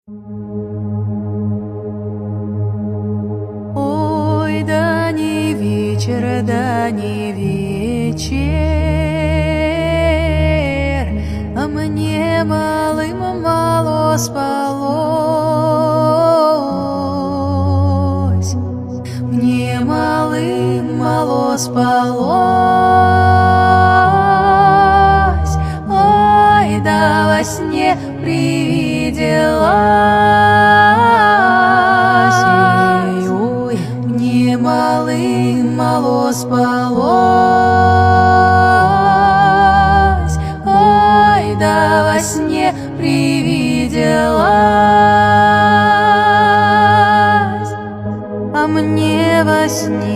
Ой, да не вечер, да не вечер, а мне малым мало спалось, мне малым мало спалось. Ой, да во сне привиделась, ой, мне малым мало спалось. Ой, да во сне привиделась, а мне во сне